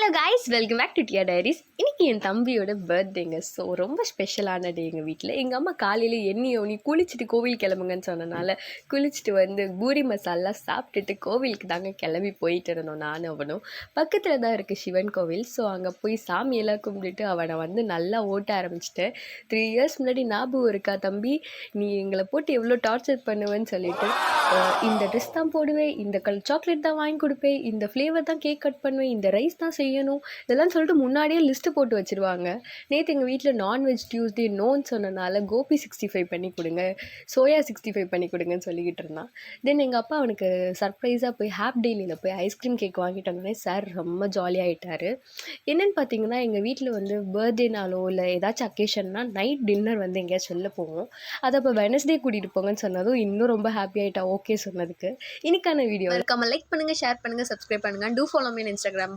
Hello guys, welcome back to Dia diaries. இன்றைக்கி என் தம்பியோட பர்த்டேங்க. ஸோ ரொம்ப ஸ்பெஷலான டே எங்கள் வீட்டில். எங்கள் அம்மா காலையில் எண்ணியோ நீ குளிச்சுட்டு கோவில் கிளம்புங்கன்னு சொன்னனால குளிச்சுட்டு வந்து பூரி மசாலா சாப்பிட்டுட்டு கோவிலுக்கு தாங்க கிளம்பி போயிட்டு இருந்தோம். நானும் அவனும் பக்கத்தில் தான் இருக்குது சிவன் கோவில். ஸோ அங்கே போய் சாமியெல்லாம் கும்பிட்டுட்டு அவனை வந்து நல்லா ஓட்ட ஆரம்பிச்சிட்டேன். 3 இயர்ஸ் முன்னாடி ஞாபகம் இருக்கா தம்பி, நீ எங்களை போட்டு எவ்வளோ டார்ச்சர் பண்ணுவேன்னு சொல்லிட்டு இந்த ட்ரெஸ் தான் போடுவேன், இந்த சாக்லேட் தான் வாங்கி கொடுப்பேன், இந்த ஃப்ளேவர் தான் கேக் கட் பண்ணுவேன், இந்த ரைஸ் தான் செய்யணும், இதெல்லாம் சொல்லிட்டு முன்னாடியே லிஸ்ட்டு போட்டு வச்சுருவாங்க. நேற்று எங்கள் வீட்டில் நான்வெஜ் டியூஸ்டே நோன்னு சொன்னனால கோபி 65 பண்ணி கொடுங்க, சோயா 65 பண்ணி கொடுங்கன்னு சொல்லிக்கிட்டு இருந்தான். தென் எங்கள் அப்பா அவனுக்கு சர்ப்ரைஸாக போய் ஹாப் டெய்லியில் போய் ஐஸ்கிரீம் கேக் வாங்கிட்டு வந்தோடனே சார் ரொம்ப ஜாலியாகிட்டார். என்னென்னு பார்த்தீங்கன்னா, எங்கள் வீட்டில் வந்து பர்த்டேனாலோ இல்லை ஏதாச்சும் அக்கேஷன்னா நைட் டின்னர் வந்து எங்கேயாச்சும் வெளில போவோம். அதை அப்போ வெனஸ்டே கூட்டிகிட்டு போங்கன்னு சொன்னதும் இன்னும் ரொம்ப ஹாப்பி ஆகிட்டா ஓகே சொன்னதுக்கு. இன்னைக்கான வீடியோ மறக்காம லைக் பண்ணுங்க, ஷேர் பண்ணுங்க, சப்ஸ்கிரைப் பண்ணுங்க. Do follow me in Instagram.